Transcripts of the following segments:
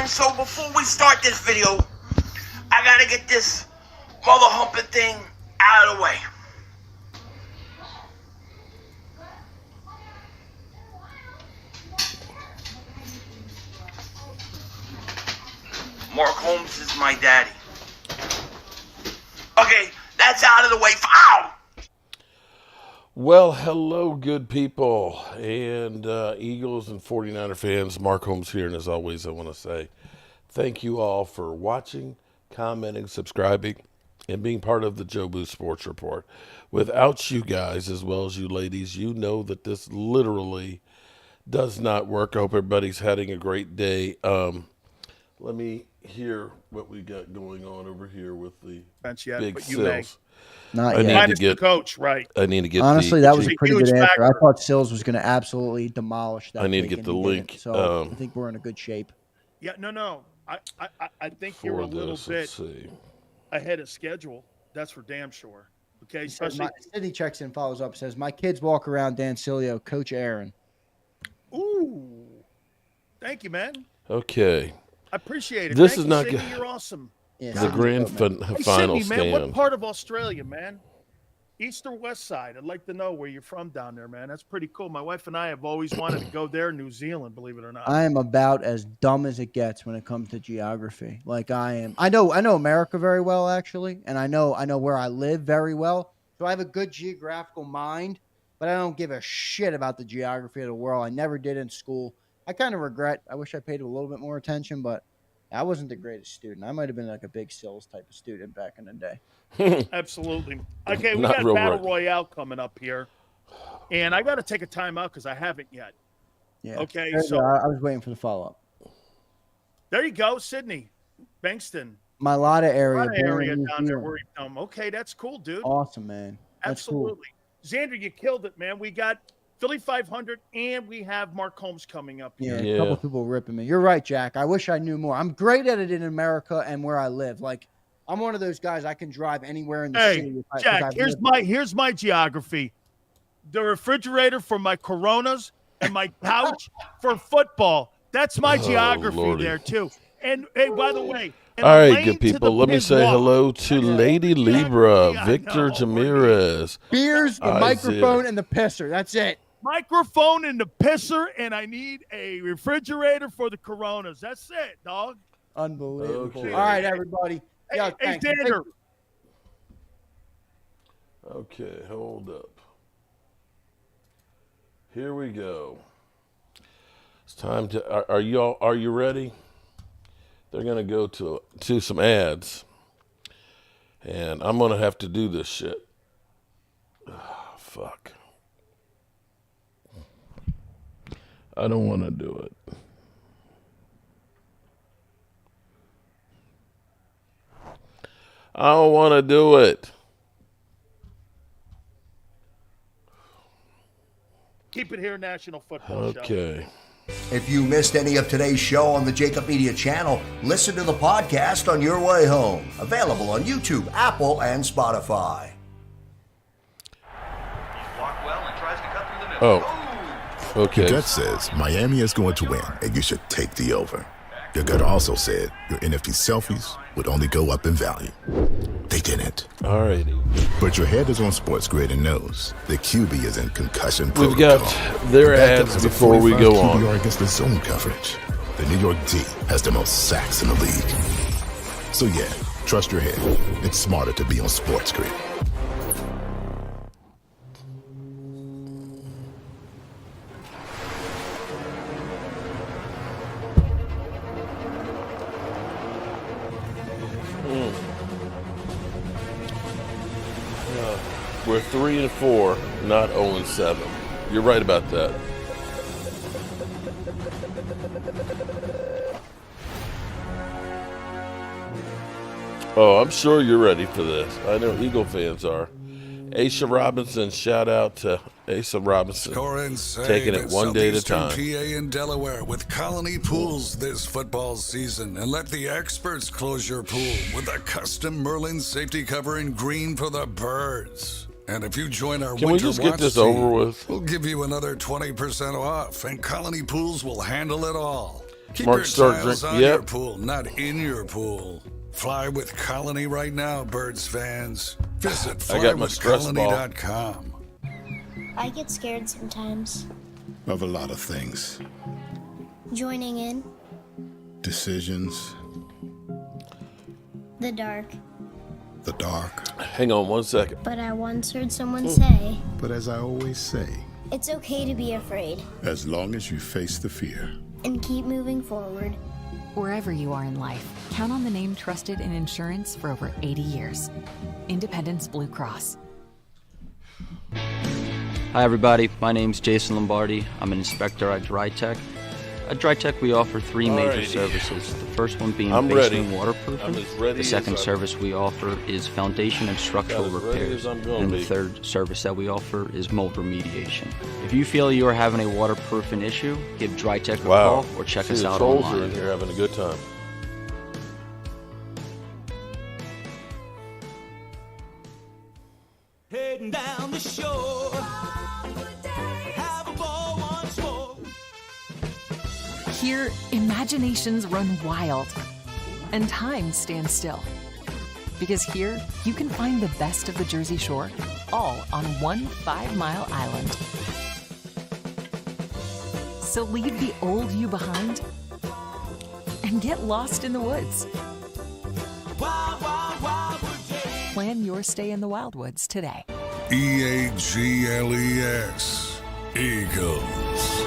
And so before we start this video, I gotta get this mother humping thing out of the way. Mark Holmes is my daddy. Okay, that's out of the way. Ow! Well, hello, good people, and Eagles and 49er fans. Mark Holmes here, and as always, I want to say thank you all for watching, commenting, subscribing, and being part of the Joe Boo Sports Report. Without you guys, as well as you ladies, you know that this literally does not work. I hope everybody's having a great day. Let me hear what we got going on over here with the big Sills. I need to get coach, right? I need to get. Honestly, that was a pretty good answer. factor. I thought Sills was going to absolutely demolish that. I need to pick, get the and he link. didn't. So I think we're in a good shape. Yeah, no. I think you're a little bit ahead of schedule. That's for damn sure. Okay, especially Sidney checks in, follows up, says, "My kids walk around Dan Selio, Coach Aaron." Ooh, thank you, man. Okay. I appreciate it. This Thank is you, not Sidney. good. You're awesome. Yeah, The grand final Hey, Sidney, man, stand. what part of Australia, man? East or west side? I'd like to know where you're from down there, man. That's pretty cool. My wife and I have always wanted to go there, New Zealand, believe it or not. I am about as dumb as it gets when it comes to geography. Like I am. I know America very well, actually, and I know where I live very well. So I have a good geographical mind, but I don't give a shit about the geography of the world. I never did in school. I kind of regret. I wish I paid a little bit more attention, but I wasn't the greatest student. I might have been like a big Sills type of student back in the day. Absolutely. Okay, we Not got real Battle right. Royale coming up here, and I got to take a time out because I haven't yet. Yeah. Okay, There's, so I was waiting for the follow-up. there you go, Sydney, Bankston. My Lotta A area. lot of area New down there Zealand. where you're from. Okay, that's cool, dude. Awesome, man. That's cool. Absolutely. Xander, you killed it, man. We got Philly 500, and we have Mark Holmes coming up here. Yeah, a couple people ripping me. You're right, Jack. I wish I knew more. I'm great at it in America and where I live. Like, I'm one of those guys I can drive anywhere in the city. Jack, here's my geography. The refrigerator for my Coronas and my couch for football. That's my geography Lordy. there, too. And, hey, by the way. All right, good people. Let me say hello to Lady Libra, Victor Jamirez. Beers, the microphone, and the pisser. That's it. Microphone and the pisser, and I need a refrigerator for the Coronas. That's it, dog. Unbelievable. Okay. All right, everybody. Hey, Xander. Okay, hold up. Here we go. It's time to. Are you ready? They're gonna go to some ads, and I'm gonna have to do this shit. Oh, fuck. I don't want to do it. I don't want to do it. Keep it here, National Football Show. Okay. If you missed any of today's show on the Jacob Media channel, listen to the podcast on your way home. Available on YouTube, Apple, and Spotify. Blocked well and tries to cut through the middle. Oh, okay. Your gut says Miami is going to win, and you should take the over. Your gut also said your NFT selfies would only go up in value. They didn't. All righty. But your head is on Sports Grid and knows the QB is in concussion We've protocol. got their The backup ads has a before we 45 go on. QBR against the zone coverage. The New York D has the most sacks in the league. So yeah, trust your head. It's smarter to be on Sports Grid. We're 3-4, not 0-7. You're right about that. Oh, I'm sure you're ready for this. I know Eagle fans are. Asa Robinson, shout out to Asa Robinson. Score and save Taking it one day at a time. PA and Delaware with Colony Pools this football season. And let the experts close your pool with a custom Merlin safety cover in green for the birds. And if you join our Can we winter just get watch this team, over with? we'll give you another 20% off, and Colony Pools will handle it all. Keep Mark, your start tiles drink- on yep. your pool, not in your pool. Fly with Colony right now, Birds fans. Visit I got my stress ball. flywithcolony.com. I get scared sometimes. Of a lot of things. Joining in, Decisions, the dark. the dark. Hang on 1 second. But I once heard someone say, But as I always say, it's okay to be afraid as long as you face the fear. and keep moving forward. Wherever you are in life, count on the name trusted in insurance for over 80 years. Independence Blue Cross. Hi everybody, my name's Jason Lombardi. I'm an inspector at DryTech. At DryTech we offer three major Alrighty. services. The first one being I'm basement ready. waterproofing. I'm as ready The second as I- service we offer is foundation and structural About as ready repairs. as I'm gonna And the be. third service that we offer is mold remediation. If you feel you are having a waterproofing issue, give DryTech a Wow. call or check See, us the out trolls are online. in here having a good time. Heading down the shore. Have a ball once more. Here, imaginations run wild and time stands still. Because here, you can find the best of the Jersey Shore, all on one 5-mile island. So leave the old you behind and get lost in the woods. Wild, wild, wildwood day. Plan your stay in the Wildwoods today. EAGLES. Eagles.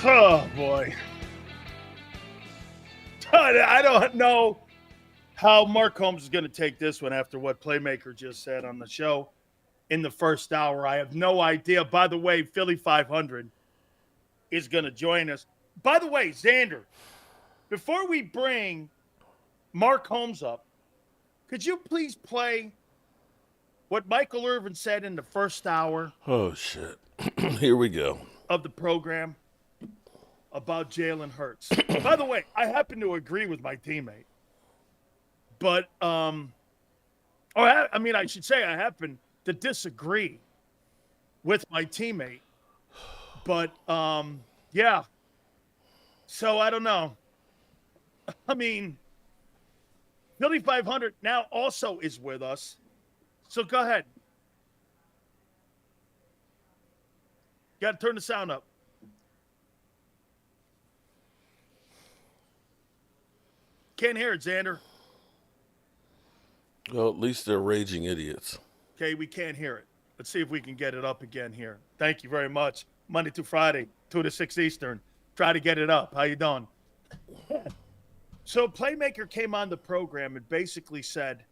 Oh, boy. I don't know how Mark Holmes is going to take this one after what Playmaker just said on the show in the first hour. I have no idea. By the way, Philly 500 is going to join us. By the way, Xander, before we bring Mark Holmes up, could you please play what Michael Irvin said in the first hour Oh, shit. Here we go. of the program about Jalen Hurts? By the way, I happen to agree with my teammate. But, I should say I happen to disagree with my teammate. But, yeah. So, I don't know. I mean, Philly 500 now also is with us. So, go ahead. Got to turn the sound up. Can't hear it, Xander. Well, at least they're raging idiots. Okay, we can't hear it. Let's see if we can get it up again here. Thank you very much. Monday to Friday, 2 to 6 Eastern. Try to get it up. How you doing? So Playmaker came on the program and basically said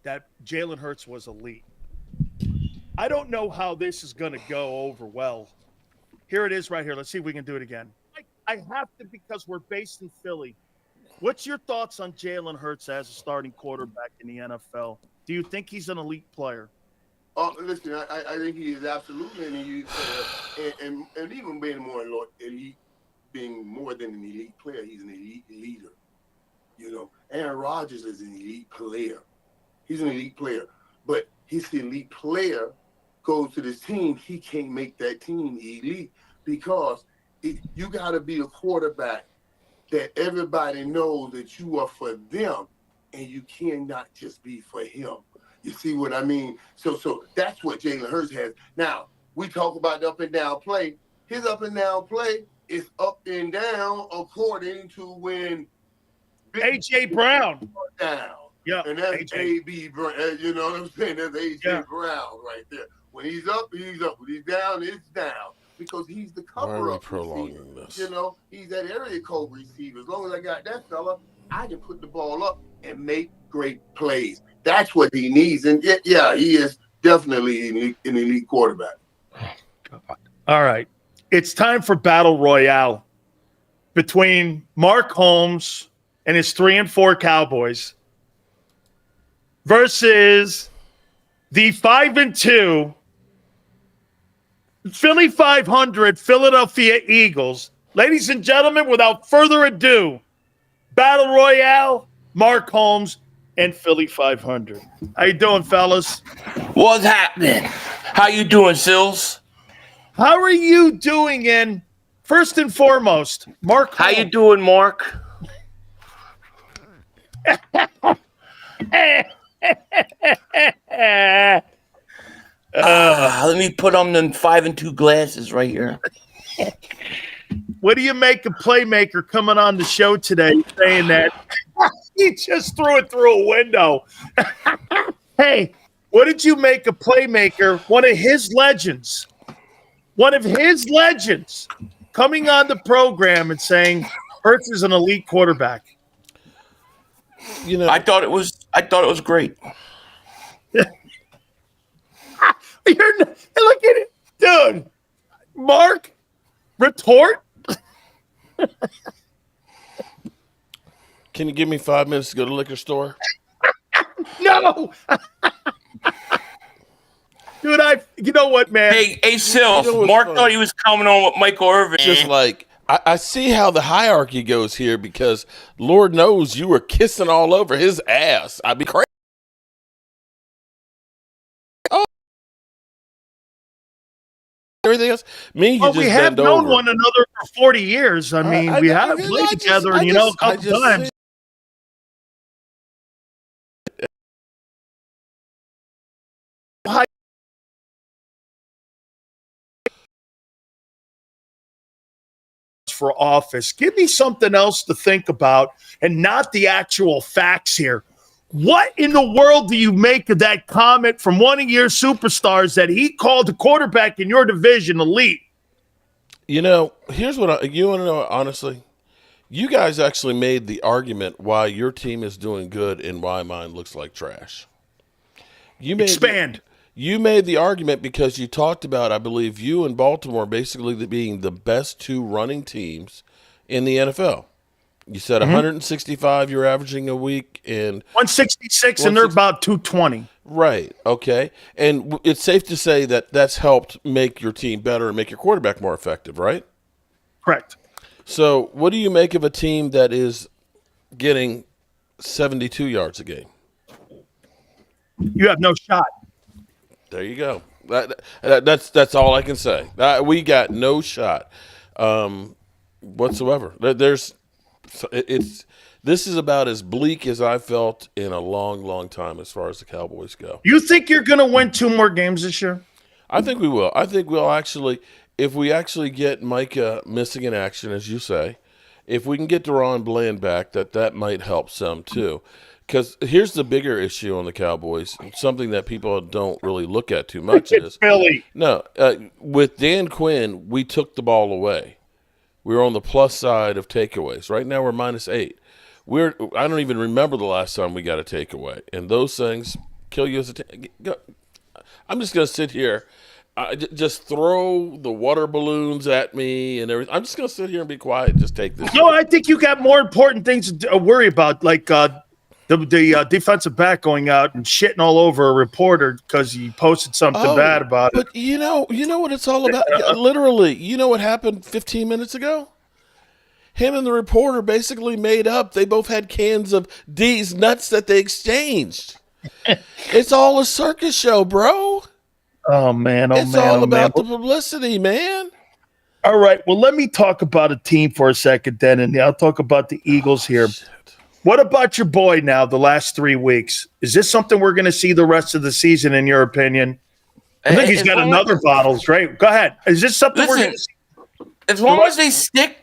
that Jalen Hurts was elite. I don't know how this is going to go over well. Here it is right here. Let's see if we can do it again. I have to, because we're based in Philly. What's your thoughts on Jalen Hurts as a starting quarterback in the NFL? Do you think he's an elite player? Oh, listen, I think he is absolutely an elite player, and even being more elite, being more than an elite player, he's an elite leader. You know, Aaron Rodgers is an elite player. He's an elite player, but his elite player goes to this team. He can't make that team elite because you got to be a quarterback that everybody knows that you are for them, and you cannot just be for him. You see what I mean? So that's what Jalen Hurts has. Now, we talk about the up and down play. His up and down play is up and down according to when A.J. Brown down. Yeah, and that's A.B. Brown. You know what I'm saying? That's A.J. Brown right there. When he's up, he's up. When he's down, it's down. Because he's the Why are we cover-up prolonging receiver. this? You know, he's that area code receiver. As long as I got that fella, I can put the ball up and make great plays. That's what he needs. And yeah, he is definitely an elite quarterback. All right. It's time for Battle Royale between Mark Holmes and his 3-4 Cowboys versus the 5-2 Philly 500 Philadelphia Eagles. Ladies and gentlemen, without further ado, Battle Royale, Mark Holmes and Philly 500. How you doing, fellas? What's happening? How you doing, Sills? How are you doing? And first and foremost, Mark. How you doing, Mark? Let me put on them 5 and 2 glasses right here. What do you make of Playmaker coming on the show today saying that he just threw it through a window? Hey, what did you make of Playmaker, one of his legends, coming on the program and saying Hurts is an elite quarterback? You know, I thought it was great. Look at it, dude. Mark, retort. Can you give me 5 minutes to go to the liquor store? No. Dude, you know what, man? Hey, Sylph, Mark thought he was coming on with Michael Irvin. Just like, I see how the hierarchy goes here because Lord knows you were kissing all over his ass. I'd be crazy. Oh. Everything else? Me, you just we have known over. one another for 40 years. I mean, we have played together, a couple times. For office, give me something else to think about and not the actual facts here. What in the world do you make of that comment from one of your superstars that he called the quarterback in your division elite? You know, here's what you want to know, honestly. You guys actually made the argument why your team is doing good and why mine looks like trash. Expand. You made the argument because you talked about, I believe, you and Baltimore basically being the best 2 running teams in the NFL. You said 165 you're averaging a week and 166 and they're about 220. Right. Okay. And it's safe to say that that's helped make your team better and make your quarterback more effective, right? Correct. So what do you make of a team that is getting 72 yards a game? You have no shot. There you go. That's all I can say. We got no shot whatsoever. This is about as bleak as I felt in a long, long time as far as the Cowboys go. You think you're going to win 2 more games this year? I think we will. I think we'll actually, if we actually get Micah missing in action, as you say, if we can get Deron Bland back, that might help some too. Because here's the bigger issue on the Cowboys, something that people don't really look at too much is Philly. No, with Dan Quinn, we took the ball away. We were on the plus side of takeaways. Right now, we're -8. I don't even remember the last time we got a takeaway, and those things kill you as a. I'm just gonna sit here, just throw the water balloons at me and everything. I'm just gonna sit here and be quiet and just take this. No, I think you got more important things to worry about, like the defensive back going out and shitting all over a reporter because he posted something bad about it. But you know what it's all about? Literally, you know what happened 15 minutes ago? Him and the reporter basically made up. They both had cans of D's nuts that they exchanged. It's all a circus show, bro. Oh, man. It's all about the publicity, man. All right. Well, let me talk about a team for a second then, and I'll talk about the Eagles here. Shit. What about your boy now the last 3 weeks? Is this something we're going to see the rest of the season, in your opinion? I think he's got another bottle straight. Go ahead. Is this something we're going to see? As long as they stick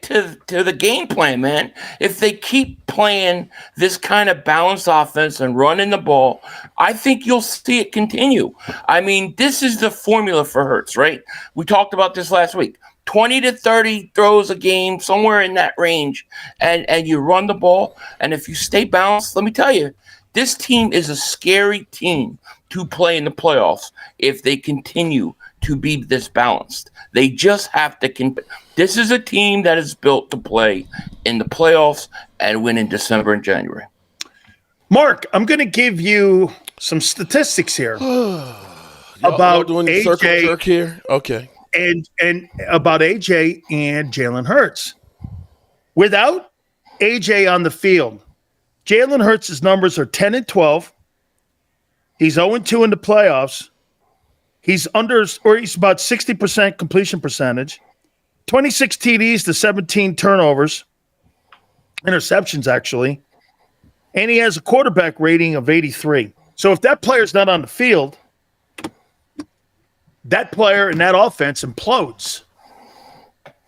to the game plan, man. If they keep playing this kind of balanced offense and running the ball, I think you'll see it continue. I mean, this is the formula for Hurts, right? We talked about this last week. 20 to 30 throws a game, somewhere in that range, and you run the ball. And if you stay balanced, let me tell you, this team is a scary team to play in the playoffs if they continue to be this balanced. They just have to this is a team that is built to play in the playoffs and win in December and January. Mark, I'm going to give you some statistics here about doing AJ circle jerk here. Okay. And about AJ and Jalen Hurts. Without AJ on the field, Jalen Hurts' numbers are 10 and 12. He's 0-2 in the playoffs. He's about 60% completion percentage, 26 TDs to 17 interceptions actually, and he has a quarterback rating of 83. So if that player's not on the field, that player and that offense implodes.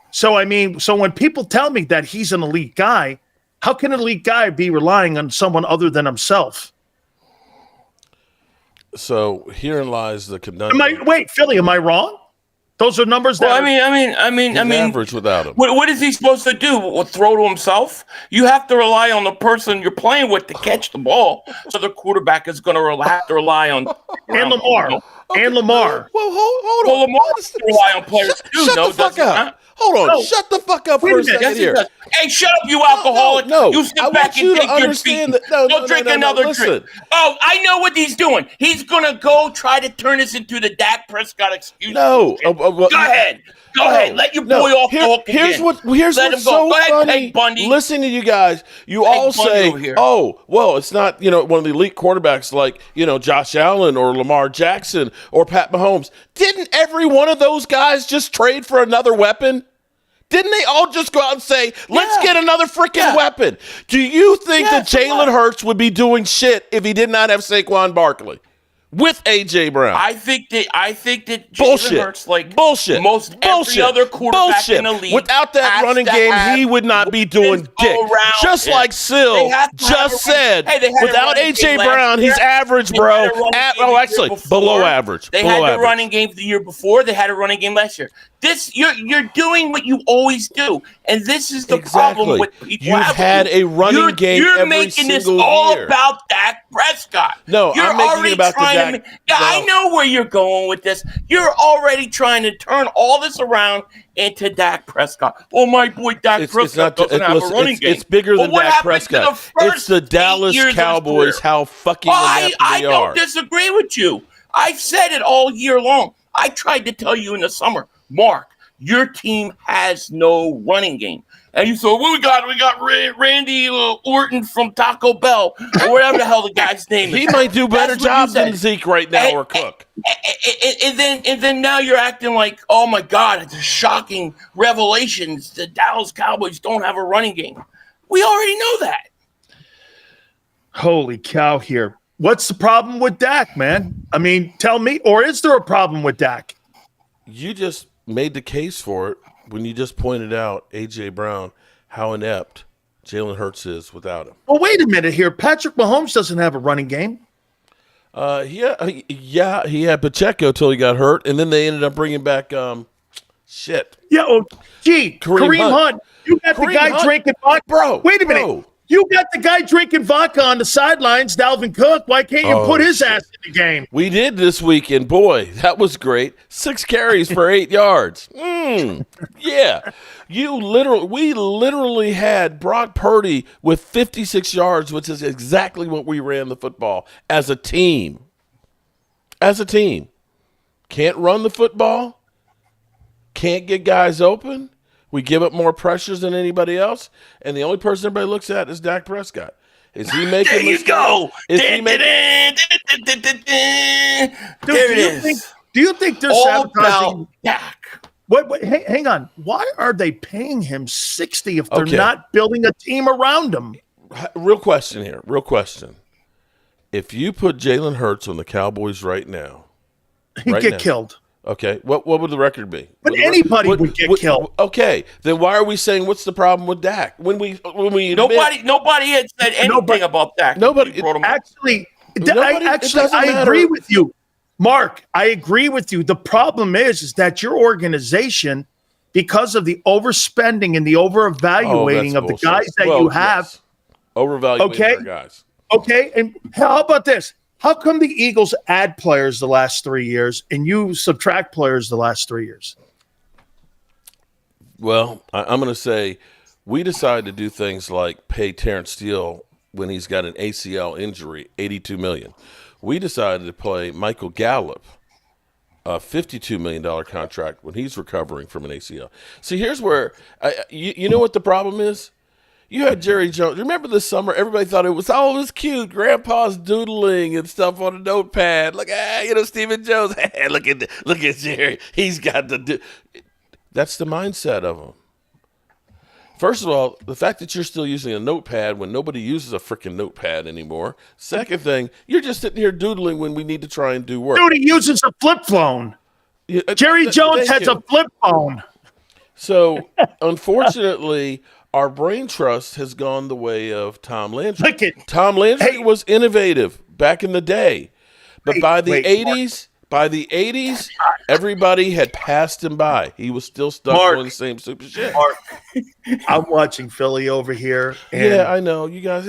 So when people tell me that he's an elite guy, how can an elite guy be relying on someone other than himself? So herein lies the conundrum. Wait, Philly, am I wrong? Those are numbers that. Average without him. What is he supposed to do? Throw to himself? You have to rely on the person you're playing with to catch the ball. So the quarterback is going to have to rely on and Lamar. Okay. And Lamar. Well, hold on. Well, Lamar has to rely on players too. Shut the fuck up. Hold on. Shut the fuck up for a second here. Hey, shut up, you alcoholic. No. You sit back and take your beat. Go drink another drink. Oh, I know what he's doing. He's going to go try to turn this into the Dak Prescott excuse. No. Go ahead. Go ahead. Let your boy off the hook again. Here's what's so funny. Listen to you guys. You all say, oh, well, it's not, one of the elite quarterbacks like, Josh Allen or Lamar Jackson or Pat Mahomes. Didn't every one of those guys just trade for another weapon? Didn't they all just go out and say, let's get another freaking weapon? Do you think that Jalen Hurts would be doing shit if he did not have Saquon Barkley with A.J. Brown? I think that Jalen Hurts, like most every other quarterback in the league, without that running game, he would not be doing dick. Just like Sil just said, without A.J. Brown, he's average, bro. Below average. They had the running game the year before. They had a running game last year. You're doing what you always do, and this is the problem with people. You've had a running game You're every making this single all year. about Dak Prescott. No, you're I'm making it about the Dak. I know where you're going with this. You're already trying to turn all this around into Dak Prescott. Oh, my boy, Dak Prescott doesn't have a running game. It's bigger than Dak Prescott. It's the Dallas Cowboys. How fucking inept I they are. don't disagree with you. I've said it all year long. I tried to tell you in the summer, Mark, your team has no running game. And you said, well, we got Randy Orton from Taco Bell, or whatever the hell the guy's name is. He might do better job than Zeke right now, or Cook. And then now you're acting like, oh my God, it's a shocking revelation. The Dallas Cowboys don't have a running game. We already know that. Holy cow here. What's the problem with Dak, man? I mean, tell me, or is there a problem with Dak? You just made the case for it when you just pointed out A.J. Brown, how inept Jalen Hurts is without him. Well, wait a minute here. Patrick Mahomes doesn't have a running game. He had Pacheco till he got hurt, and then they ended up bringing back shit. Yeah, Kareem Hunt. You got the guy drinking vodka. Bro, wait a minute. You got the guy drinking vodka on the sidelines, Dalvin Cook. Why can't you put his ass in the game? We did this weekend. Boy, that was great. 6 carries for 8 yards. Yeah. We literally had Brock Purdy with 56 yards, which is exactly what we ran the football as a team. As a team. Can't run the football. Can't get guys open. We give up more pressures than anybody else, and the only person everybody looks at is Dak Prescott. Is he making there you go. Is he making? There it is. Do you think they're all sabotaging about Dak? Wait, hang on. Why are they paying him $60 if they're not building a team around him? Real question here. Real question. If you put Jalen Hurts on the Cowboys right now, he'd get killed. Okay, what would the record be? But anybody would get killed. Okay, then why are we saying what's the problem with Dak? Nobody had said anything about Dak. Actually, I agree with you, Mark. I agree with you. The problem is that your organization, because of the overspending and the over-evaluating of the guys that you have, overvaluing our guys. Okay, and how about this? How come the Eagles add players the last 3 years and you subtract players the last 3 years? Well, I'm going to say we decided to do things like pay Terrence Steele when he's got an ACL injury, $82 million. We decided to play Michael Gallup a $52 million contract when he's recovering from an ACL. See, here's where you know what the problem is? You had Jerry Jones. Remember this summer? Everybody thought it was cute. Grandpa's doodling and stuff on a notepad. Look, Stephen Jones. Look at Jerry. He's got the do. That's the mindset of him. First of all, the fact that you're still using a notepad when nobody uses a freaking notepad anymore. Second thing, you're just sitting here doodling when we need to try and do work. Dude, he uses a flip phone. Yeah, Jerry Jones has a flip phone. So, unfortunately, our brain trust has gone the way of Tom Landry. Tom Landry was innovative back in the day, but by the 80s, everybody had passed him by. He was still stuck doing the same stupid shit. Mark, I'm watching Philly over here. And yeah, I know. You guys.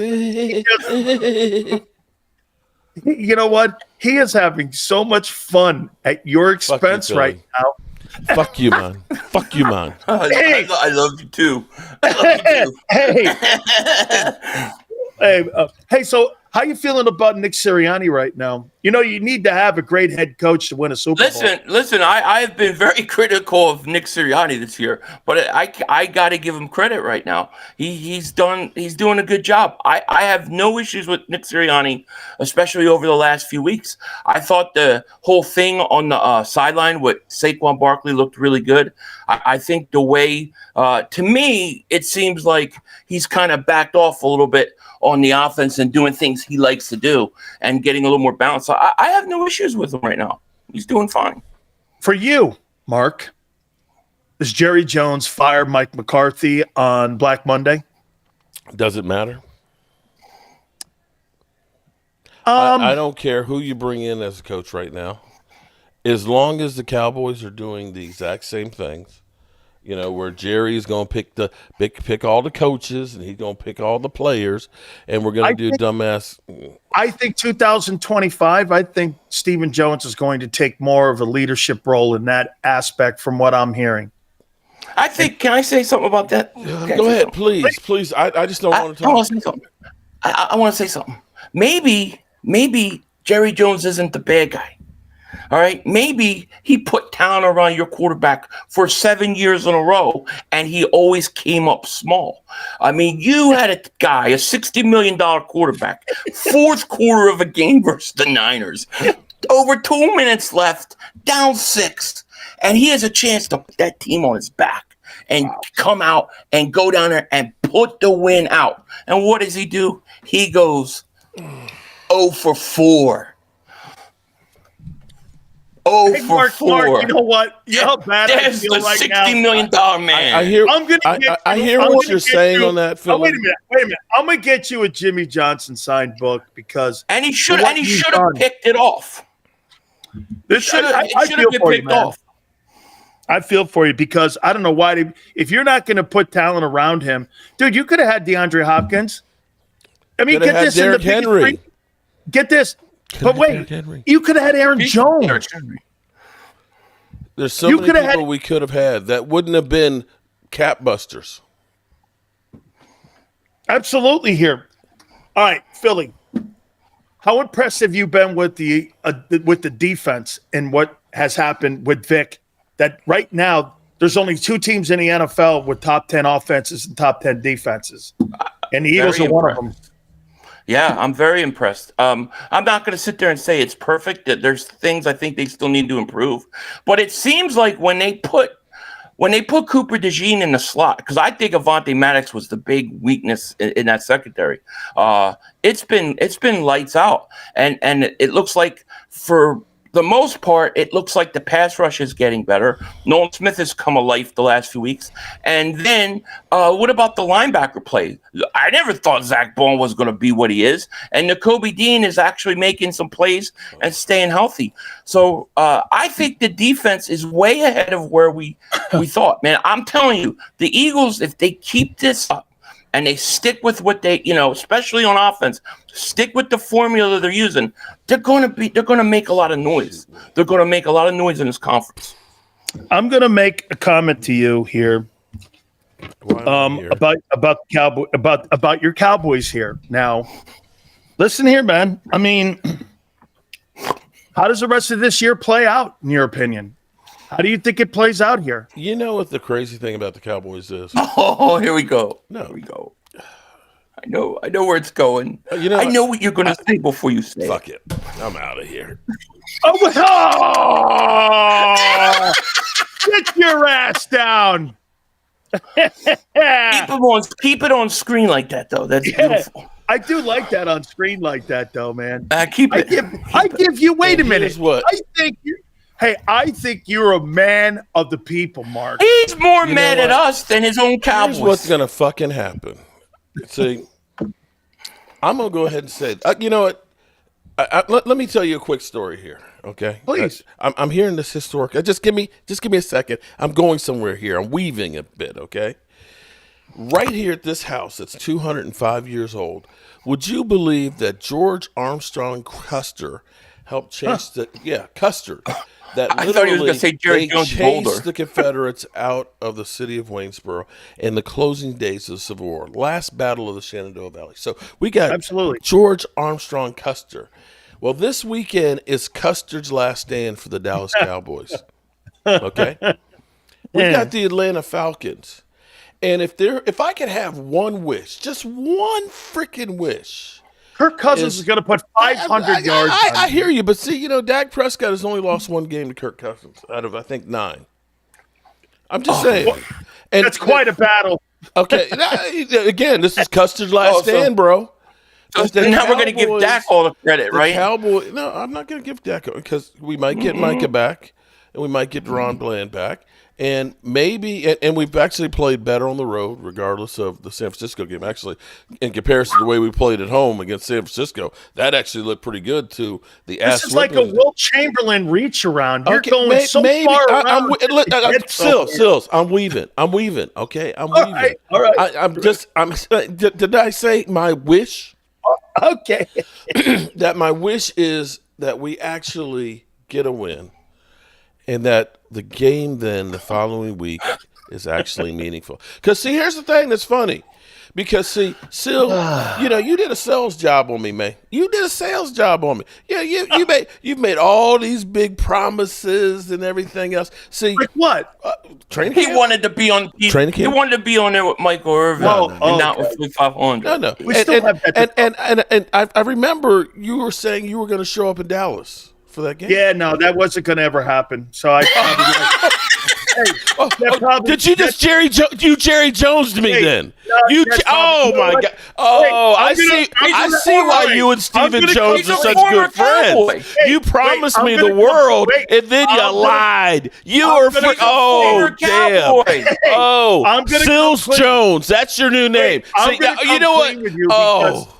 You know what? He is having so much fun at your expense right now. Fuck you, man. Fuck you, man. I love you too. I Hey, hey, so how you feeling about Nick Sirianni right now? You know, you need to have a great head coach to win a Super Bowl. Listen. I've been very critical of Nick Sirianni this year, but I got to give him credit right now. He's doing a good job. I have no issues with Nick Sirianni, especially over the last few weeks. I thought the whole thing on the sideline with Saquon Barkley looked really good. I think the way, to me, it seems like he's kind of backed off a little bit on the offense and doing things he likes to do and getting a little more balance. So I have no issues with him right now. He's doing fine. For you, Mark, does Jerry Jones fire Mike McCarthy on Black Monday? Does it matter? I don't care who you bring in as a coach right now. As long as the Cowboys are doing the exact same things, you know, where Jerry's going to pick all the coaches and he's going to pick all the players, and we're going to do dumbass. I think 2025, I think Stephen Jones is going to take more of a leadership role in that aspect from what I'm hearing. I think, can I say something about that? Go ahead, please. I just don't want to talk. I want to say something. I want to say something. Maybe Jerry Jones isn't the bad guy. All right, maybe he put talent around your quarterback for 7 years in a row, and he always came up small. I mean, you had a guy, a $60 million quarterback, fourth quarter of a game versus the Niners, over 2 minutes left, down 6, and he has a chance to put that team on his back and come out and go down there and put the win out. And what does he do? He goes 0 for 4. Hey, Mark, you know what? You know how bad I feel right now? $60 million man. I hear what you're saying on that, Phil. Wait a minute. I'm gonna get you a Jimmy Johnson signed book because he should have picked it off. I feel for you, man. I feel for you because I don't know why. If you're not going to put talent around him, dude, you could have had DeAndre Hopkins. I mean, get this in the Henry. Get this. But wait, you could have had Aaron Jones. There's so many people we could have had that wouldn't have been cap busters. Absolutely here. All right, Philly. How impressed have you been with the defense and what has happened with Vic? That right now there's only 2 teams in the NFL with top 10 offenses and top 10 defenses, and the Eagles are one of them. Yeah, I'm very impressed. I'm not going to sit there and say it's perfect. That there's things I think they still need to improve, but it seems like when they put Cooper DeJean in the slot, because I think Avonte Maddox was the big weakness in that secondary. It's been lights out, and it looks like for the most part, it looks like the pass rush is getting better. Nolan Smith has come alive the last few weeks. And then what about the linebacker play? I never thought Zach Bone was going to be what he is. And Nakobe Dean is actually making some plays and staying healthy. So I think the defense is way ahead of where we thought. Man, I'm telling you, the Eagles, if they keep this up, and they stick with what they, especially on offense, stick with the formula that they're using, they're going to make a lot of noise. They're going to make a lot of noise in this conference. I'm going to make a comment to you here, about your Cowboys here. Now, listen here, man. I mean, how does the rest of this year play out, in your opinion? How do you think it plays out here? You know what the crazy thing about the Cowboys is? Oh, here we go. No. Here we go. I know where it's going. I know what you're going to say before you say fuck it. I'm out of here. Oh, get your ass down. Keep it on screen like that, though. That's beautiful. I do like that on screen like that, though, man. Keep it. I give you. Wait a minute. What? I think you're a man of the people, Mark. He's more mad at us than his own Cowboys. Here's what's gonna fucking happen. See, I'm gonna go ahead and say, you know what? Let me tell you a quick story here, okay? Please. I'm hearing this historic. Just give me a second. I'm going somewhere here. I'm weaving a bit, okay? Right here at this house that's 205 years old, would you believe that George Armstrong Custer helped change Custer. That I thought he was going to say Jerry Jones Boulder. Chased the Confederates out of the city of Waynesboro in the closing days of the Civil War, last battle of the Shenandoah Valley. So we got George Armstrong Custer. Well, this weekend is Custer's last stand for the Dallas Cowboys. Okay, we got the Atlanta Falcons, and if I could have one wish, just one freaking wish. Kirk Cousins is going to put 500 yards. I hear you, but see, Dak Prescott has only lost one game to Kirk Cousins out of, I think, 9. I'm just saying. And that's quite a battle. Okay. Again, this is Custer's last stand, bro. So now we're going to give Dak all the credit, right? No, I'm not going to give Dak because we might get Micah back, and we might get Deron Bland back. And maybe, and we've actually played better on the road, regardless of the San Francisco game. Actually, in comparison to the way we played at home against San Francisco, that actually looked pretty good to the This is like a Will Chamberlain reach around. You're going maybe, far around. Sills, I'm weaving. Okay, I'm weaving. All right. Did I say my wish? Okay. That my wish is that we actually get a win. And that the game then the following week is actually meaningful. Because, see, here's the thing that's funny. Because, see, Sil, you did a sales job on me, man. You did a sales job on me. Yeah, you've made all these big promises and everything else. See, like what? Training camp? He wanted to be on training camp. He wanted to be on there with Michael Irvin and not with 500. No. We still have that. And I remember you were saying you were going to show up in Dallas for that game. Yeah, no, that wasn't going to ever happen. So I probably did you just Jerry Jones to me then? my God! Oh, I see why you and Stephen Jones are such good friends. You promised me the world, and then you lied. You were damn. Oh, Sills Jones, that's your new name. You know what?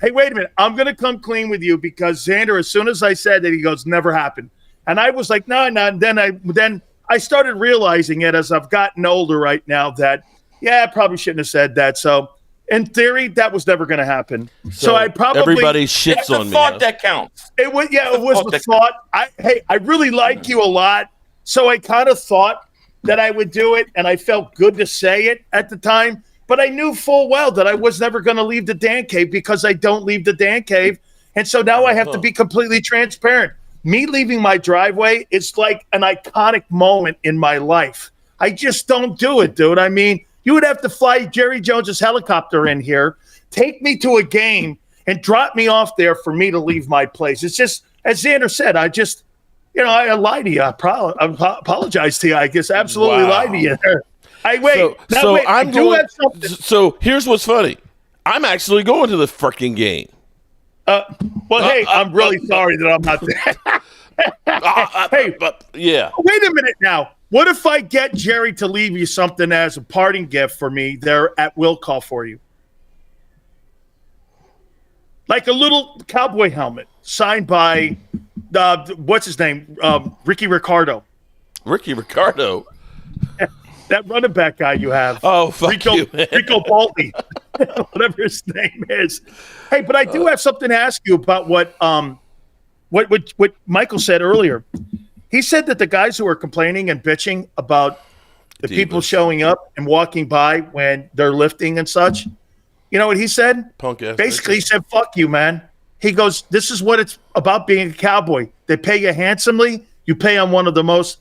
Hey, wait a minute. I'm going to come clean with you because Xander, as soon as I said that, he goes, never happened. And I was like, no. And then I started realizing it as I've gotten older right now that, I probably shouldn't have said that. So in theory, that was never going to happen. So I probably everybody shits on me. Thought that counts. It was the thought. I really like you a lot. So I kind of thought that I would do it, and I felt good to say it at the time. But I knew full well that I was never going to leave the Dan Cave because I don't leave the Dan Cave. And so now I have to be completely transparent. Me leaving my driveway is like an iconic moment in my life. I just don't do it, dude. I mean, you would have to fly Jerry Jones's helicopter in here, take me to a game, and drop me off there for me to leave my place. It's just, as Xander said, I just, I lied to you. I apologize to you. I guess absolutely lied to you there. So here's what's funny. I'm actually going to the freaking game. I'm really sorry that I'm not there. Hey, wait a minute now. What if I get Jerry to leave you something as a parting gift for me there at Will Call for you? Like a little cowboy helmet signed by, what's his name? Ricky Ricardo. Ricky Ricardo? That running back guy you have. Oh, fuck you, man. Rico Balti, whatever his name is. Hey, but I do have something to ask you about what Michael said earlier. He said that the guys who are complaining and bitching about the people showing up and walking by when they're lifting and such, you know what he said? Punk ass. Basically, he said, fuck you, man. He goes, this is what it's about being a Cowboy. They pay you handsomely. You pay on one of the most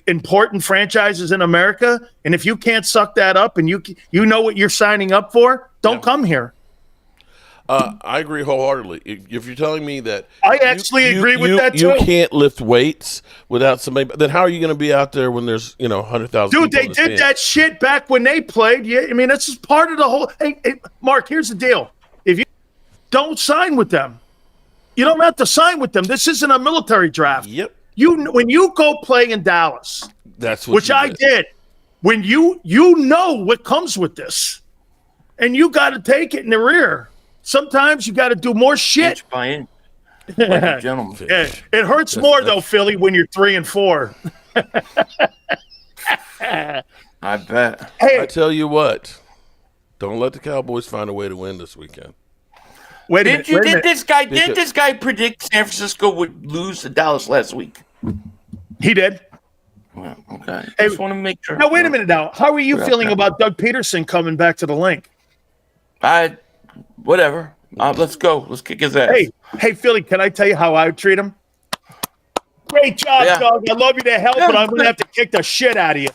important franchises in America, and if you can't suck that up and you know what you're signing up for, don't come here. I agree wholeheartedly. If you're telling me that I actually agree with that too. You can't lift weights without somebody. Then how are you going to be out there when there's 100,000? Dude, they did that shit back when they played. Yeah, I mean that's just part of the whole. Hey, Mark, here's the deal: if you don't sign with them, you don't have to sign with them. This isn't a military draft. Yep. When you go play in Dallas, that's what which I did. When you know what comes with this, and you got to take it in the rear. Sometimes you got to do more shit. Inch by inch. Like a gentleman. Yeah, it hurts more though, Philly, when you're 3-4. I bet. Hey, I tell you what, don't let the Cowboys find a way to win this weekend. Did this guy predict San Francisco would lose to Dallas last week? He did. Well, okay. I just want to make sure. Now wait a minute. Now, how are you feeling about Doug Peterson coming back to the link? Whatever. Let's go. Let's kick his ass. Hey, Philly, can I tell you how I would treat him? Great job, Doug. I love you to hell, but I'm going to have to kick the shit out of you.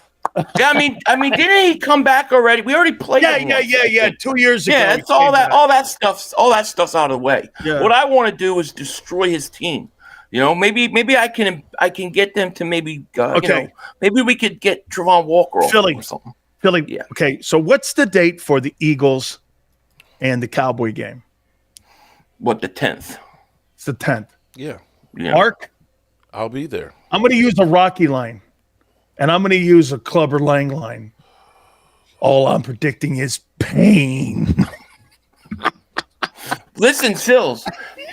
Yeah, I mean, didn't he come back already? We already played. Yeah. 2 years ago. Yeah, it's all that stuff's out of the way. Yeah. What I want to do is destroy his team. Maybe I can get them to maybe maybe we could get Trevon Walker or something. Philly. Yeah. Okay, so what's the date for the Eagles and the Cowboy game? What, the 10th? It's the 10th. Yeah. Mark? I'll be there. I'm going to use a Rocky line, and I'm going to use a Clubber Lang line. All I'm predicting is pain. Listen, Sills,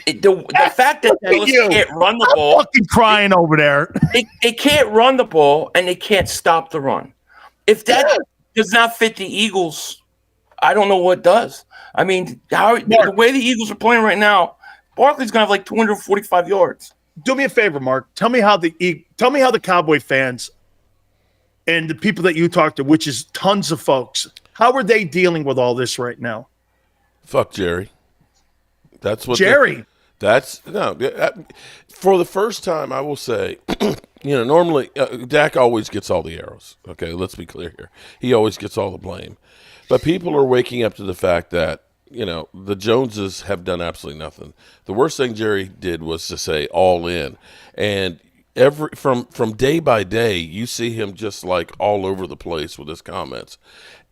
the fact that they can't run the ball. I'm fucking crying over there. They can't run the ball, and they can't stop the run. If that does not fit the Eagles, I don't know what does. I mean, the way the Eagles are playing right now, Barkley's gonna have like 245 yards. Do me a favor, Mark. Tell me how the Cowboy fans and the people that you talk to, which is tons of folks, how are they dealing with all this right now? Fuck Jerry. That's what Jerry. For the first time, I will say, normally Dak always gets all the arrows. Okay, let's be clear here. He always gets all the blame. But people are waking up to the fact that, the Joneses have done absolutely nothing. The worst thing Jerry did was to say all in. And from day by day, you see him just like all over the place with his comments.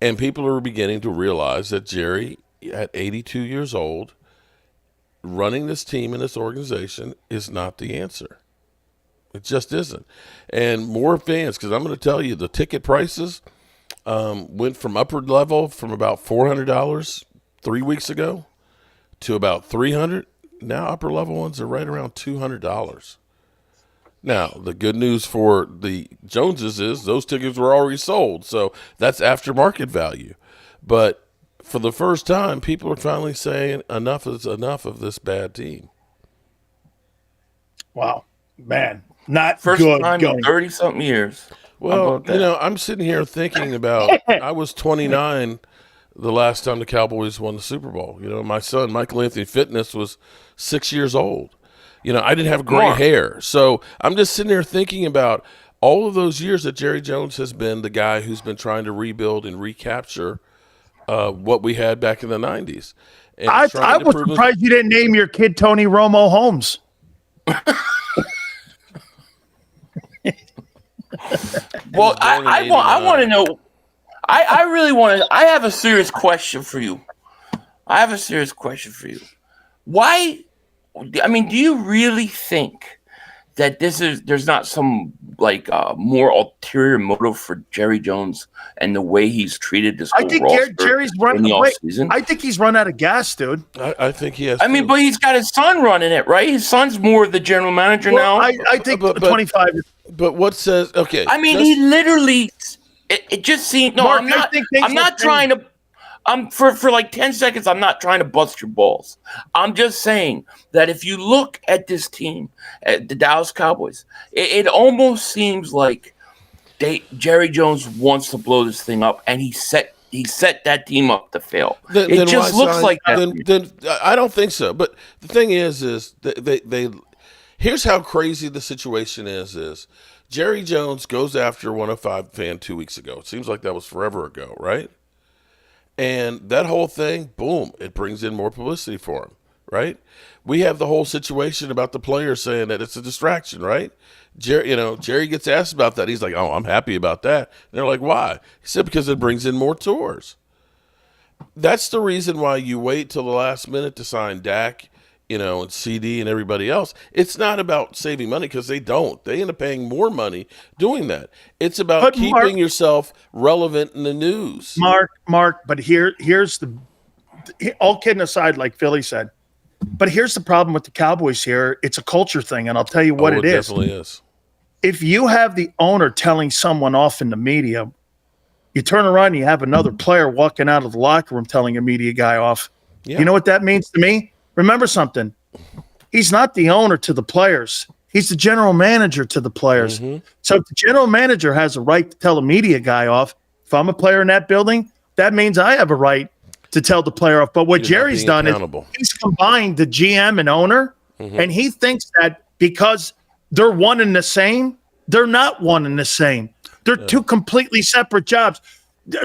And people are beginning to realize that Jerry, at 82 years old, running this team and this organization is not the answer. It just isn't. And more fans, because I'm going to tell you, the ticket prices went from upward level from about $400 3 weeks ago to about $300. Now upper level ones are right around $200. Now, the good news for the Joneses is those tickets were already sold, so that's after market value. But for the first time, people are finally saying enough is enough of this bad team. Wow, man, not first good time going. in 30-something years. Well, I'm sitting here thinking about I was 29 the last time the Cowboys won the Super Bowl. My son, Michael Anthony Fitness, was 6 years old. I didn't have gray hair. So I'm just sitting there thinking about all of those years that Jerry Jones has been the guy who's been trying to rebuild and recapture what we had back in the 90s. And I was surprised you didn't name your kid Tony Romo Holmes. Well, I want to know. I really want to. I have a serious question for you. Why? I mean, do you really think that there's not some more ulterior motive for Jerry Jones and the way he's treated this whole roster? Jerry's running the offseason? I think he's run out of gas, dude. I think he has. I mean, but he's got his son running it, right? His son's more the general manager now. I think 25. But what says okay? I mean, he literally. It just seemed no. Mark, I'm not trying to. For like 10 seconds, I'm not trying to bust your balls. I'm just saying that if you look at this team, at the Dallas Cowboys, it almost seems like Jerry Jones wants to blow this thing up, and he set that team up to fail. It just looks like that. Then I don't think so. But the thing is they here's how crazy the situation is Jerry Jones goes after 105 fan 2 weeks ago. It seems like that was forever ago, right? And that whole thing, boom, it brings in more publicity for him, right? We have the whole situation about the players saying that it's a distraction, right? Jerry gets asked about that. He's like, oh, I'm happy about that. And they're like, why? He said, because it brings in more tours. That's the reason why you wait till the last minute to sign Dak, and CD and everybody else. It's not about saving money because they don't. They end up paying more money doing that. It's about keeping yourself relevant in the news. Mark, but here's all kidding aside, like Philly said, but here's the problem with the Cowboys here. It's a culture thing, and I'll tell you what it is. Definitely is. If you have the owner telling someone off in the media, you turn around and you have another player walking out of the locker room telling a media guy off. Yeah. You know what that means to me? Remember something. He's not the owner to the players. He's the general manager to the players. Mm-hmm. So if the general manager has a right to tell a media guy off, if I'm a player in that building, that means I have a right to tell the player off. But what Jerry's done is he's combined the GM and owner, and he thinks that because they're one and the same, they're not one and the same. They're two completely separate jobs.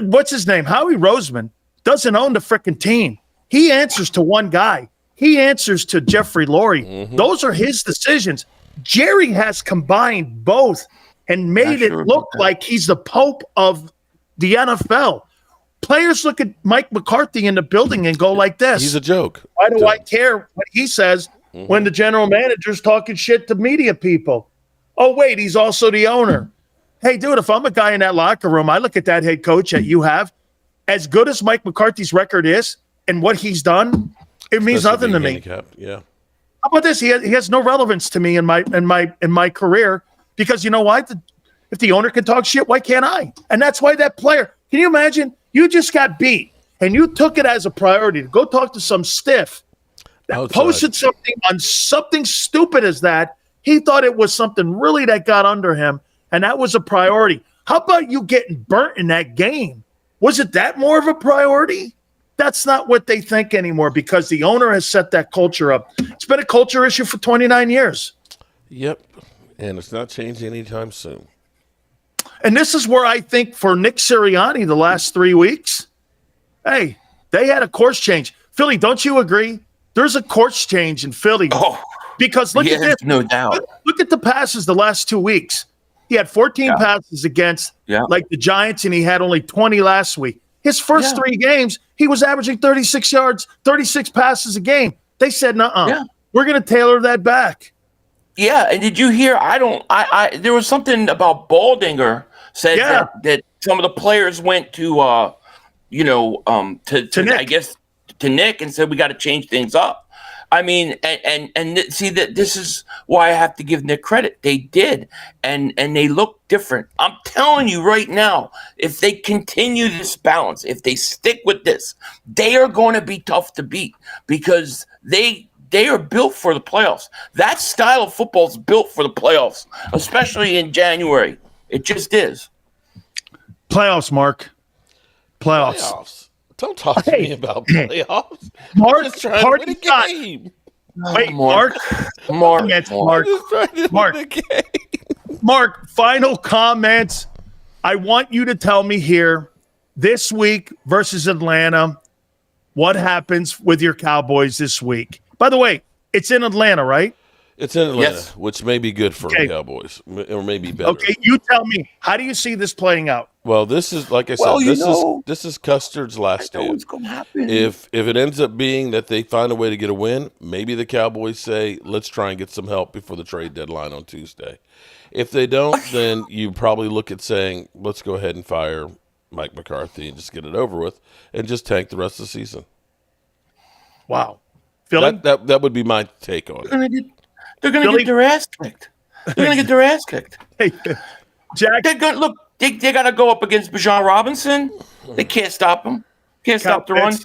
What's his name? Howie Roseman doesn't own the freaking team. He answers to one guy. He answers to Jeffrey Lurie. Mm-hmm. Those are his decisions. Jerry has combined both and made it look like he's the Pope of the NFL. Players look at Mike McCarthy in the building and go like this. He's a joke. Why do I care what he says when the general manager's talking shit to media people? Oh, wait, he's also the owner. Hey, dude, if I'm a guy in that locker room, I look at that head coach that you have. As good as Mike McCarthy's record is and what he's done, it means nothing to me. Yeah. How about this? He has no relevance to me in my career because you know what? If the owner can talk shit, why can't I? And that's why that player. Can you imagine? You just got beat, and you took it as a priority to go talk to some stiff that posted something on something stupid as that. He thought it was something really that got under him, and that was a priority. How about you getting burnt in that game? Was it that more of a priority? That's not what they think anymore because the owner has set that culture up. It's been a culture issue for 29 years. Yep, and it's not changing anytime soon. And this is where I think for Nick Sirianni the last 3 weeks, hey, they had a course change. Philly, don't you agree? There's a course change in Philly. Oh, because look at this. No doubt. Look at the passes the last 2 weeks. He had 14 passes against like the Giants, and he had only 20 last week. His first 3 games, he was averaging 36 yards, 36 passes a game. They said, we're going to tailor that back. Yeah, and did you hear? There was something about Baldinger said that some of the players went to Nick. I guess to Nick and said we got to change things up. I mean, and see that this is why I have to give Nick credit. They did, and they look different. I'm telling you right now, if they continue this balance, if they stick with this, they are going to be tough to beat because they are built for the playoffs. That style of football is built for the playoffs, especially in January. It just is. Playoffs, Mark. Playoffs. Don't talk to me about playoffs. Mark, just trying to win a game. Wait, Mark. Mark, final comments. I want you to tell me here, this week versus Atlanta, what happens with your Cowboys this week? By the way, it's in Atlanta, right? It's in Atlanta, which may be good for the Cowboys, or maybe better. Okay, you tell me. How do you see this playing out? Well, this is like I said. This is Custard's last stand. What's going to happen? If it ends up being that they find a way to get a win, maybe the Cowboys say, "Let's try and get some help before the trade deadline on Tuesday." If they don't, then you probably look at saying, "Let's go ahead and fire Mike McCarthy and just get it over with, and just tank the rest of the season." Wow, Philly? That would be my take on it. They're going to get their ass kicked. They're going to get their ass kicked. Hey, Jack. They're going look. They got to go up against Bijan Robinson. They can't stop him. Can't stop the run.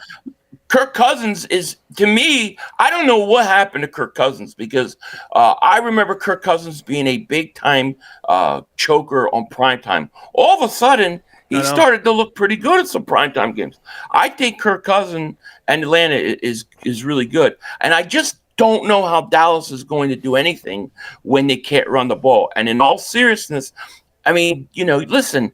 Kirk Cousins is, to me, I don't know what happened to Kirk Cousins because I remember Kirk Cousins being a big-time choker on primetime. All of a sudden, he started to look pretty good at some primetime games. I think Kirk Cousins and Atlanta is really good. And I just don't know how Dallas is going to do anything when they can't run the ball. And in all seriousness, I mean, listen,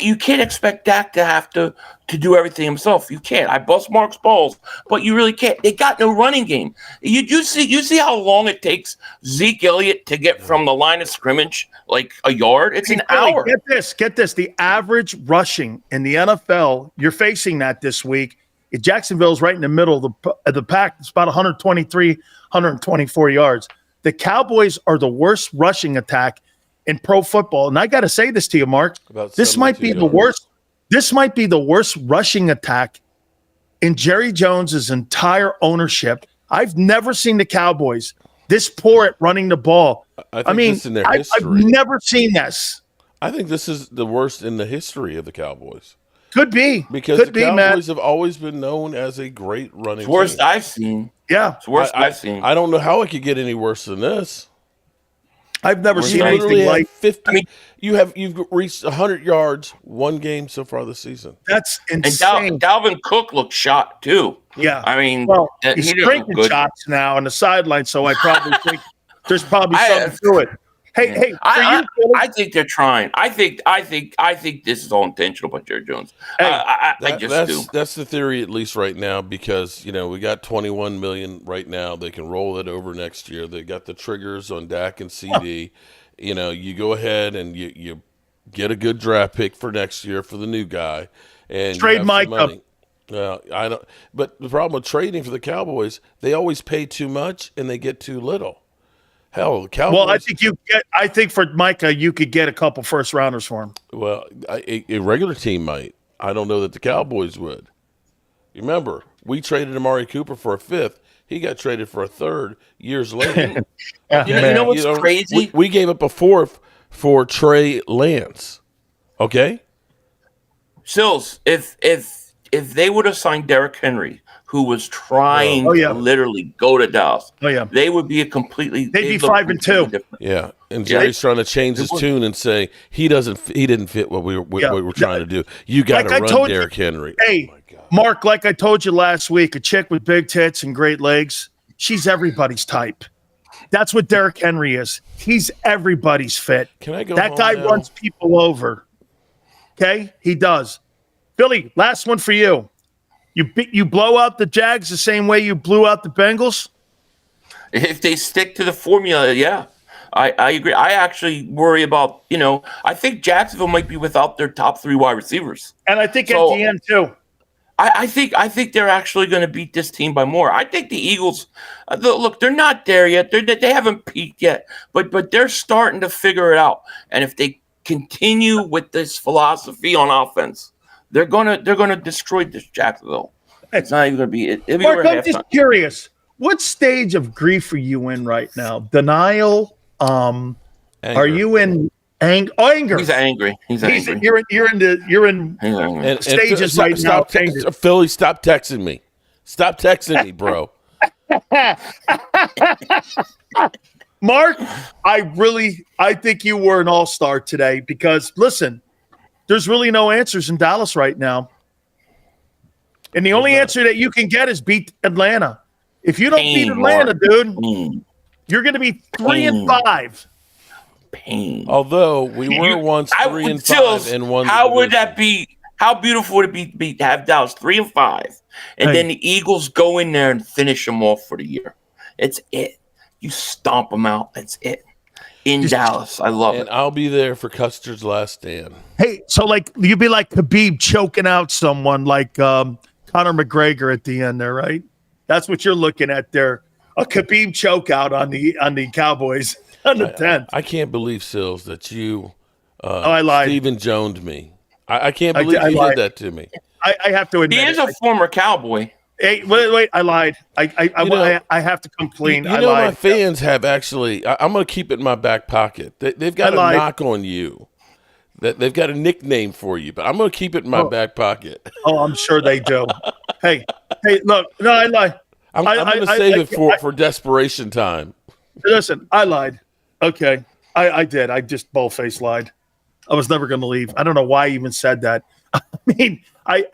you can't expect Dak to have to do everything himself. You can't. I bust Mark's balls, but you really can't. They got no running game. You see how long it takes Zeke Elliott to get from the line of scrimmage like a yard? It's an hour. Get this. The average rushing in the NFL, you're facing that this week. Jacksonville's right in the middle of the pack. It's about 123, 124 yards. The Cowboys are the worst rushing attack in pro football. And I got to say this to you, Mark. This might be the worst. This might be the worst rushing attack in Jerry Jones's entire ownership. I've never seen the Cowboys this poor at running the ball. I mean, this in their history. I've never seen this. I think this is the worst in the history of the Cowboys. Could be. Because the Cowboys have always been known as a great running team. Worst I've seen. Yeah. It's worst I've seen. I don't know how it could get any worse than this. I've never seen anything like 50. I mean, you've reached 100 yards one game so far this season. That's insane. And Dalvin Cook looks shot too. Yeah. I mean, he's drinking shots now on the sideline, so I probably think there's probably something to it. Hey, I think they're trying. I think this is all intentional by Jerry Jones. I just do. That's the theory, at least right now, because we got $21 million right now. They can roll it over next year. They got the triggers on Dak and CD. You go ahead and you get a good draft pick for next year for the new guy, and trade Mike up. Well, I don't. But the problem with trading for the Cowboys, they always pay too much and they get too little. Hell, the Cowboys. Well, I think for Micah, you could get a couple first rounders for him. Well, a regular team might. I don't know that the Cowboys would. Remember, we traded Amari Cooper for a fifth. He got traded for a third years later. You know what's crazy? We gave up a fourth for Trey Lance. Okay? Sills, if they would have signed Derrick Henry, who was trying to literally go to Dallas, they would be they'd be 5-2. Yeah, and Jerry's trying to change his tune and say he didn't fit what we were trying to do. You got to run Derrick Henry. Hey, Mark, like I told you last week, a chick with big tits and great legs, she's everybody's type. That's what Derrick Henry is. He's everybody's fit. Can I go? That guy runs people over. Okay, he does. Billy, last one for you. You blow out the Jags the same way you blew out the Bengals? If they stick to the formula, yeah. I agree. I actually worry about, I think Jacksonville might be without their top 3 wide receivers. And I think at the end, too. I think they're actually going to beat this team by more. I think the Eagles, look, they're not there yet. They haven't peaked yet, but they're starting to figure it out. And if they continue with this philosophy on offense, they're gonna destroy this Jacksonville. It's not even gonna be it. Mark, I'm just curious. What stage of grief are you in right now? Denial? Are you in anger? He's angry. He's angry. You're in stages right now. Philly, stop texting me. Stop texting me, bro. Mark, I think you were an all-star today because listen. There's really no answers in Dallas right now. And the only answer that you can get is beat Atlanta. If you don't beat Atlanta, dude, you're going to be 3-5. Pain. Although we were once 3-5 and one. How would that be? How beautiful would it be to have Dallas 3-5 and then the Eagles go in there and finish them off for the year? It's it. You stomp them out. That's it. In Dallas. I love it. And I'll be there for Custer's last stand. Hey, so you'd be like Khabib choking out someone like Conor McGregor at the end there, right? That's what you're looking at there. A Khabib choke out on the Cowboys on the 10th. I can't believe, Sills, that you I lied. Stephen Jones'd me. I can't believe you did that to me. I have to admit he is a former Cowboy. Hey, wait! I lied. I have to come clean. I lied. My fans have actually. I'm going to keep it in my back pocket. They've got a knock on you. They've got a nickname for you, but I'm going to keep it in my back pocket. Oh, I'm sure they do. hey, look! No, I lied. I'm going to save it for desperation time. Listen, I lied. Okay, I did. I just bold-faced lied. I was never going to leave. I don't know why I even said that. I mean, I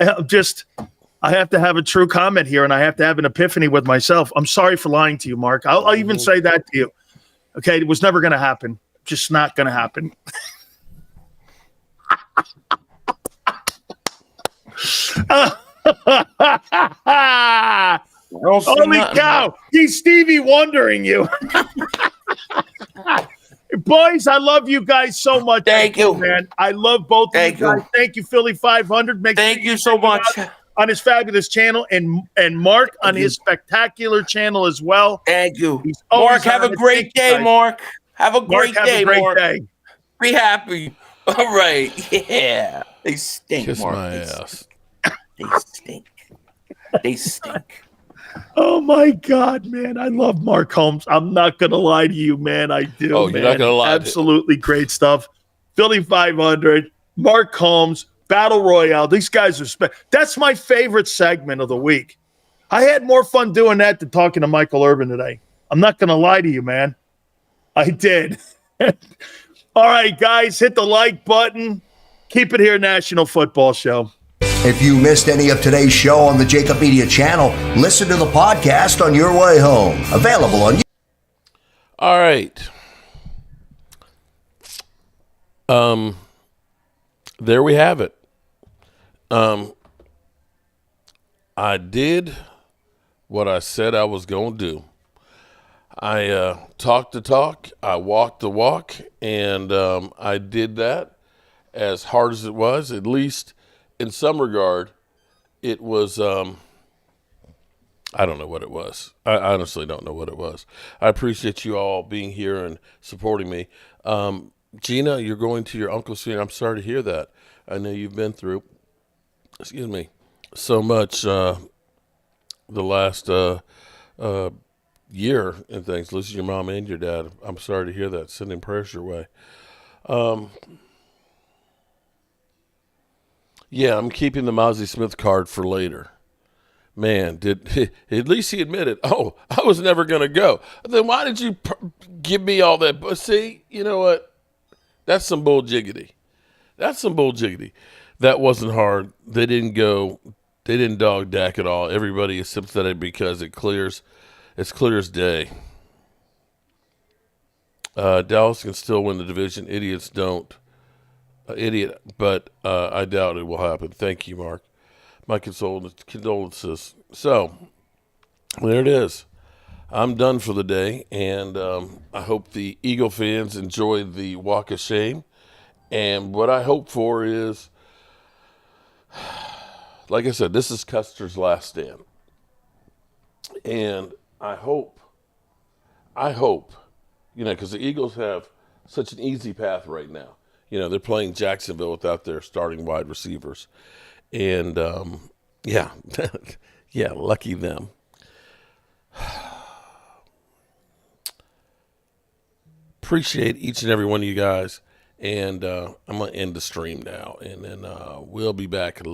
have to have a true comment here, and I have to have an epiphany with myself. I'm sorry for lying to you, Mark. I'll even say that to you. Okay, it was never going to happen. Just not going to happen. Holy cow! He's Stevie wondering you. Boys, I love you guys so much. Thank you, man. I love both of you guys. Thank you, Philly 500. Thank you so much. On his fabulous channel, and Mark on his spectacular channel as well. Thank you. Mark, Have a great day, Mark. Have a great day, Mark. Be happy. All right. Yeah. They stink, Kiss Mark. my ass. They stink. They stink. Oh my God, man! I love Mark Holmes. I'm not gonna lie to you, man. I do. Oh, you're not gonna lie. Absolutely great stuff. Philly 500, Mark Holmes, Battle Royale. These guys are that's my favorite segment of the week. I had more fun doing that than talking to Michael Urban today. I'm not gonna lie to you, man. I did. All right, guys, hit the like button. Keep it here, National Football Show. If you missed any of today's show on the Jacob Media channel, listen to the podcast on your way home. Available on YouTube. All right. There we have it. I did what I said I was going to do. I talked the talk, I walked the walk, and I did that as hard as it was. At least in some regard, it was, I don't know what it was. I honestly don't know what it was. I appreciate you all being here and supporting me. Gina, you're going to your uncle's funeral. I'm sorry to hear that. I know you've been through, excuse me, so much the last year and things. Losing your mom and your dad. I'm sorry to hear that. Sending prayers your way. Yeah, I'm keeping the Mozzie Smith card for later. Man, at least he admitted, oh, I was never going to go. Then why did you give me all that? But see, you know what? That's some bull jiggity. That's some bull jiggity. That wasn't hard. They didn't go. They didn't dog Dak at all. Everybody is sympathetic because it's clear as day. Dallas can still win the division. Idiots don't. But I doubt it will happen. Thank you, Mark. My condolences. So, there it is. I'm done for the day, and I hope the Eagle fans enjoyed the walk of shame. And what I hope for is, like I said, this is Custer's last stand. And I hope, because the Eagles have such an easy path right now. They're playing Jacksonville without their starting wide receivers. And, yeah, lucky them. Appreciate each and every one of you guys. And I'm going to end the stream now. And then we'll be back